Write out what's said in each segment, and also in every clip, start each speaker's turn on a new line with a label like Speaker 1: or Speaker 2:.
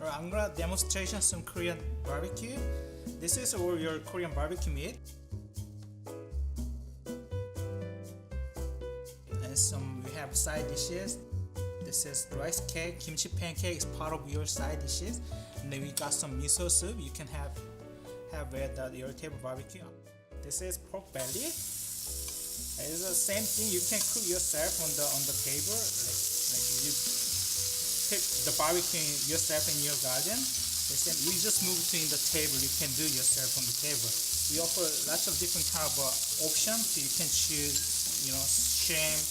Speaker 1: Alright, I'm gonna demonstration some Korean barbecue. This is all your Korean barbecue meat. And we have side dishes. This is rice cake, kimchi pancake is part of your side dishes. And then we got some miso soup you can have with your table barbecue. This is pork belly. It's the same thing you can cook yourself on the table. Like you pick the barbecue yourself in your garden. We just move to in the table. You can do yourself on the table. We offer lots of different kind of options. So you can choose, shrimp,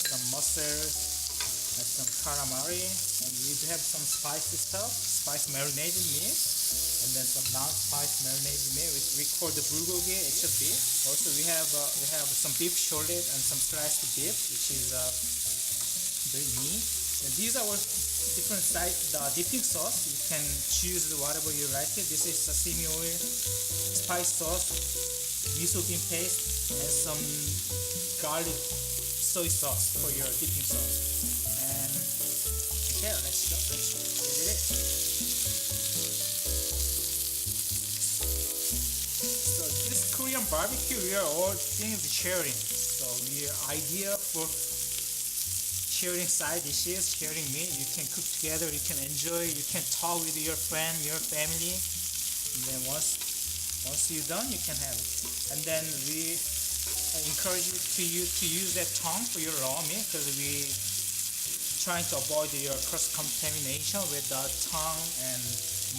Speaker 1: some mussels, and some calamari, and we do have some spicy stuff, spice marinated meat, and then some non-spice marinated meat, which we call the bulgogi. It's a beef. Also, we have some beef shoulder and some sliced beef, which is the meat. And these are all different dipping sauce. You can choose whatever you like it. This is sesame oil, spice sauce, miso bean paste, and some garlic soy sauce for your dipping sauce. And yeah, let's get it. So this Korean barbecue, we are all things sharing. So the idea for sharing side dishes, sharing meat, you can cook together, you can enjoy, you can talk with your friend, your family. And then once you're done, you can have it. And then we encourage you to use that tongue for your raw meat, because we trying to avoid your cross-contamination with the tongue and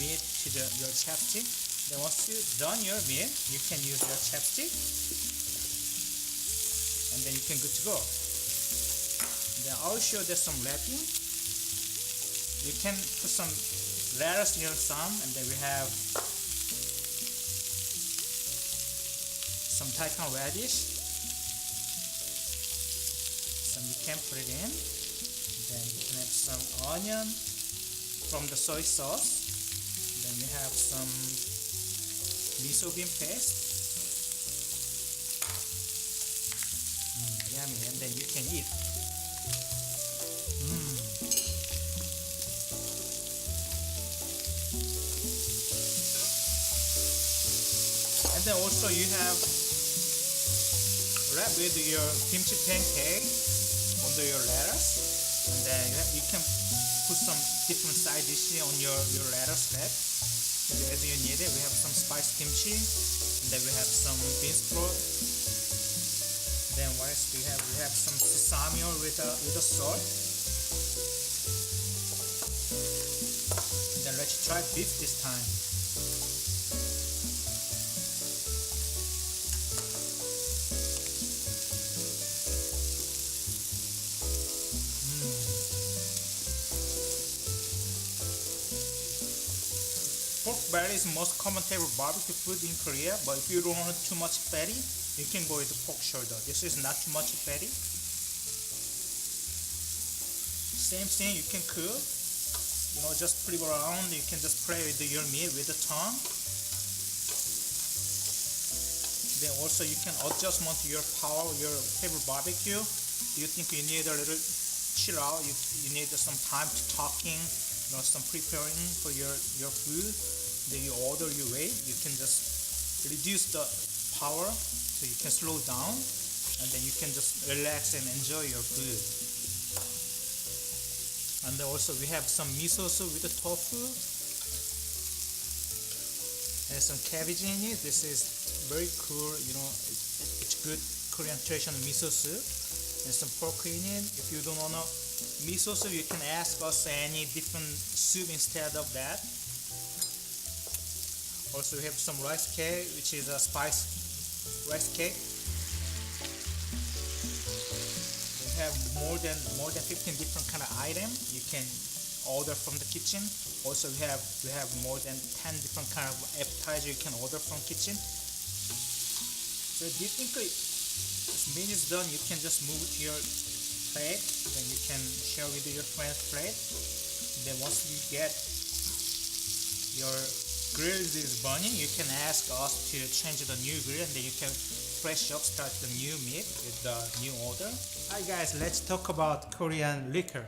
Speaker 1: meat to your chapstick. Then once you've done your meat, you can use your chapstick, and then you can good to go. Then I'll show there's some wrapping. You can put some lettuce near some, and then we have some Taiwan radish. Some you can put it in. Then you can have some onion from the soy sauce. Then you have some miso bean paste. Yummy, and then you can eat. And then also you have wrap with your kimchi pancake under your lettuce. And then you can put some different side dishes on your lettuce wrap. As you need it, we have some spiced kimchi, and then we have some bean sprout. Then what else do we have? We have some sesame oil with a salt. And then let's try beef this time. Pork belly is the most common table barbecue food in Korea, but if you don't want too much fatty, you can go with the pork shoulder. This is not too much fatty. Same thing, you can cook. Just put it around. You can just play with your meat with the tongue. Then also you can adjustment to your power, your table barbecue. Do you think you need a little chill out? You need some time to talking. Some preparing for your food. Then you order your weight. You can just reduce the power so you can slow down, and then you can just relax and enjoy your food. And then also we have some miso soup with the tofu and some cabbage in it. This is very cool. It's good Korean traditional miso soup, and some pork in it. If you don't want to miso soup, you can ask us any different soup instead of that. Also we have some rice cake, which is a spice rice cake. We have more than 15 different kind of items you can order from the kitchen. Also we have more than 10 different kind of appetizer you can order from kitchen. So do you think this meal is done, you can just move to your plate, then you can share with your friend's plate. Then once you get your grill is burning, you can ask us to change the new grill, and then you can fresh up start the new meat with the new order. Hi guys, let's talk about Korean liquor.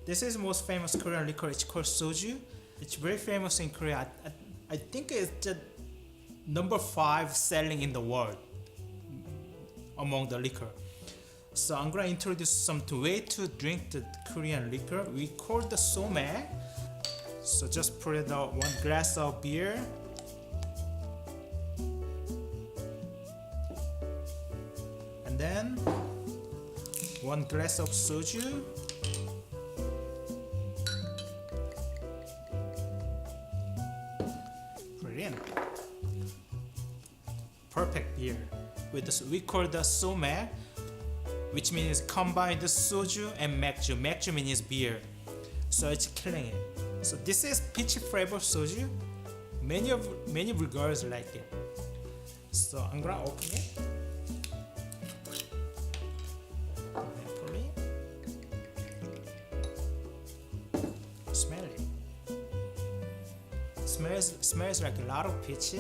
Speaker 1: This is most famous Korean liquor. It's called soju. It's very famous in Korea. I think it's the number 5 selling in the world among the liquor. So I'm gonna introduce some way to drink the Korean liquor. We call the some. So just put it 1 glass of beer. And then 1 glass of soju. Brilliant. Perfect beer. With this, we call the some, which means combine the soju and makju. Makju means beer. So it's killing it. So this is peach flavor soju. Many girls like it. So I'm gonna open it. Carefully. Smell it. Smells like a lot of peach.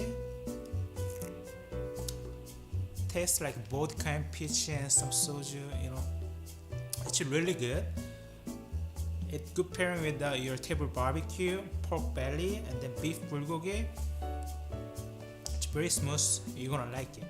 Speaker 1: Tastes like vodka and peach and some soju. It's really good. It's good pairing with your table barbecue, pork belly, and then beef bulgogi. It's very smooth. You're gonna like it.